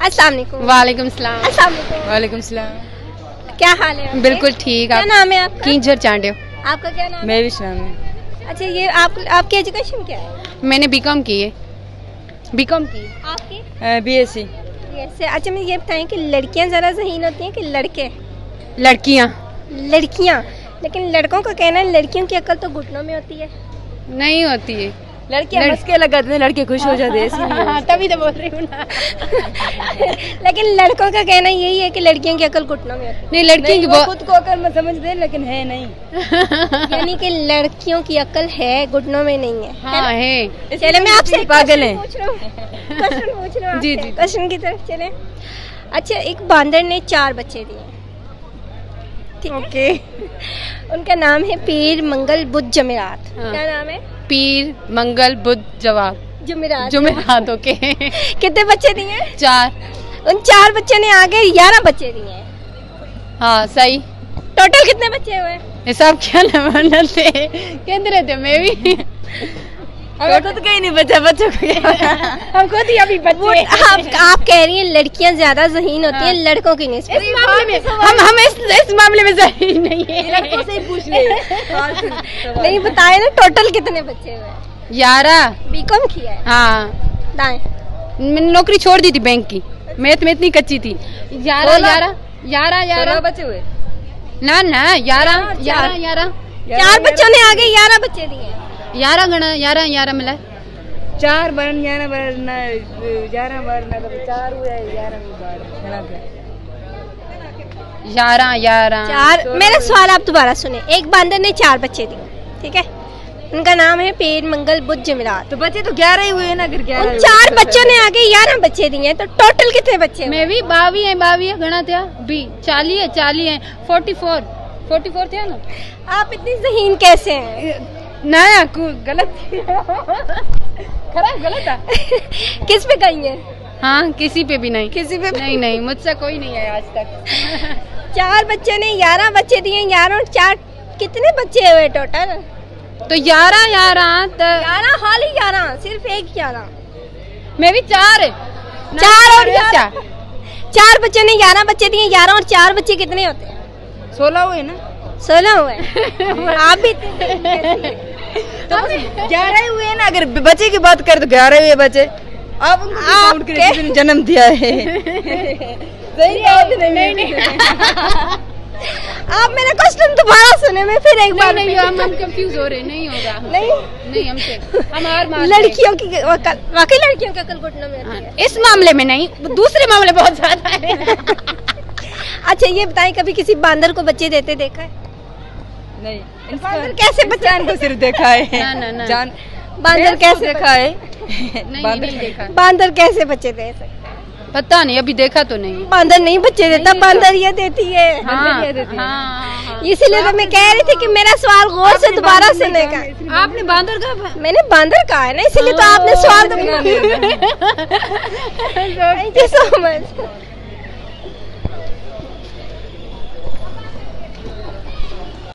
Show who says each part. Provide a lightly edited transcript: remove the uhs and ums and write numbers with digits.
Speaker 1: अस्सलाम वालेकुम।
Speaker 2: वालेकुम सलाम।
Speaker 1: अस्सलाम वालेकुम।
Speaker 2: वालेकुम सलाम।
Speaker 1: क्या हाल है आपके?
Speaker 2: बिल्कुल ठीक।
Speaker 1: क्या नाम है आपका?
Speaker 2: कींझर चांडियो।
Speaker 1: आपका क्या नाम है?
Speaker 2: मैं भी शाम में।
Speaker 1: अच्छा, ये आपकी एजुकेशन क्या है?
Speaker 2: मैंने बीकॉम की है। बीकॉम की।
Speaker 1: आपकी?
Speaker 2: बीएससी।
Speaker 1: अच्छा, मुझे ये बताएं कि लड़कियां ज़्यादा ज़हीन होती हैं कि लड़के?
Speaker 2: लड़कियां।
Speaker 1: लड़कियां, लेकिन लड़कों का कहना है लड़कियों की अकल तो घुटनों में होती है।
Speaker 2: नहीं होती है।
Speaker 1: लड़कियां
Speaker 2: मस्के लगाते हैं, लड़के खुश हो जाते हैं।
Speaker 1: तभी तो बोल रही हूँ ना। लेकिन लड़कों का कहना यही है कि लड़कियों की अकल घुटनों में होती है।
Speaker 2: नहीं, लड़कियों की
Speaker 3: खुद को अकल में समझते हैं लेकिन है नहीं।
Speaker 1: यानी कि लड़कियों की अकल है, घुटनों में नहीं है।
Speaker 2: हाँ है।
Speaker 1: चले, मैं आपसे
Speaker 2: पागल है।
Speaker 1: क्वेश्चन पूछ रहा हूँ।
Speaker 2: जी, जी।
Speaker 1: क्वेश्चन की तरफ चले। अच्छा, एक बांदर ने 4 बच्चे दिए, ठीक है?
Speaker 2: ओके।
Speaker 1: उनका नाम है पीर, मंगल, बुध, जमेरात।
Speaker 2: हाँ।
Speaker 1: क्या नाम है?
Speaker 2: पीर, मंगल, बुध, जवाब
Speaker 1: जमेरात।
Speaker 2: जुमेरात। ओके।
Speaker 1: कितने बच्चे दिए?
Speaker 2: 4।
Speaker 1: उन 4 बच्चों ने आगे 11 बच्चे दिए हैं।
Speaker 2: हाँ सही।
Speaker 1: टोटल कितने बच्चे हुए?
Speaker 2: हिसाब क्या बनाते कहते रहते मैं भी।
Speaker 3: हमें खुद का ही नहीं बचा, बच्चों को
Speaker 2: हम खुद ही अभी बच्चे।
Speaker 1: आप कह रही हैं लड़कियां ज्यादा ज़हीन होती हैं, लड़कों की नहीं।
Speaker 2: इस मामले में हम इस मामले में सही नहीं है।
Speaker 3: लड़कों से ही पूछ ले।
Speaker 1: नहीं बताए ना, टोटल कितने बच्चे हुए?
Speaker 2: 11।
Speaker 1: बीकॉम किया है?
Speaker 2: हाँ,
Speaker 1: दाएं।
Speaker 2: मैंने नौकरी छोड़ दी थी बैंक की। मैथ में इतनी कच्ची थी। 11
Speaker 3: बच्चे हुए
Speaker 2: ना 11
Speaker 1: 4 बच्चों ने आगे 11 बच्चे दिए।
Speaker 2: 11 गणा 11 मिला
Speaker 3: 4 बरन 11 बरन 11 बरन 4 हुए 11 गणा के
Speaker 2: 11
Speaker 1: 4। मेरा सवाल आप दोबारा सुने। एक बांदर ने 4 बच्चे दिए, ठीक है? उनका नाम है पीर, मंगल, बुध, जमेरात।
Speaker 3: तो बच्चे तो 11 ही हुए ना। अगर 11
Speaker 1: उन 4 बच्चों ने आगे 11 बच्चे दिए, तो टोटल कितने बच्चे हुए?
Speaker 2: मैं भी 22 है गणा था भी 40 है 44 थे ना।
Speaker 1: आप इतनी ज़हीन कैसे हैं?
Speaker 2: ना गलत खराब गलत था।
Speaker 1: किस पे गई है?
Speaker 2: हाँ, किसी पे भी नहीं।
Speaker 1: किसी पे
Speaker 2: नहीं मुझसे कोई नहीं है आज तक।
Speaker 1: 4 बच्चे ने 11 बच्चे दिए। 11 और 4 कितने बच्चे हुए टोटल?
Speaker 2: तो 11
Speaker 1: 11 हाली 11, सिर्फ एक 11।
Speaker 2: मैं भी 4
Speaker 1: और 4 बच्चों ने 11 बच्चे दिए। 11 और 4 बच्चे कितने होते हैं?
Speaker 3: 16 हुए ना।
Speaker 1: 16 हुए। आप भी
Speaker 3: तो 11 ही हुए ना। अगर बच्चे की बात करें तो 11 हुए बच्चे। आप उनको काउंट करें किसी ने जन्म दिया है। सही बात नहीं।
Speaker 1: आप मेरा क्वेश्चन दोबारा सुने, मैं फिर एक बार।
Speaker 2: नहीं हम कंफ्यूज हो रहे। नहीं होगा। नहीं हमसे हम हार मान
Speaker 1: लड़कियों की वाकई लड़कियों की अकल घुटनों में होती है।
Speaker 2: इस मामले में नहीं, दूसरे मामले बहुत ज्यादा है।
Speaker 1: अच्छा, ये बताएं कभी किसी बांदर को बच्चे देते देखा है?
Speaker 3: नहीं।
Speaker 1: बांदर कैसे बच्चे
Speaker 3: को सिर्फ देखा है।
Speaker 2: ना
Speaker 3: जान
Speaker 1: बांदर कैसे
Speaker 3: देखा है?
Speaker 2: नहीं देखा।
Speaker 1: बांदर कैसे बच्चे दे सकते?
Speaker 2: पता नहीं, अभी देखा तो नहीं।
Speaker 1: बांदर नहीं बच्चे देता, बांदर ये देती है।
Speaker 2: हाँ।
Speaker 1: इसीलिए तो मैं कह रही थी कि मेरा सवाल गौर से दोबारा सुनने का।
Speaker 2: आपने बांदर का
Speaker 1: मैंने बांदर कहा है ना, इसीलिए तो आपने सवाल। Thank you so much.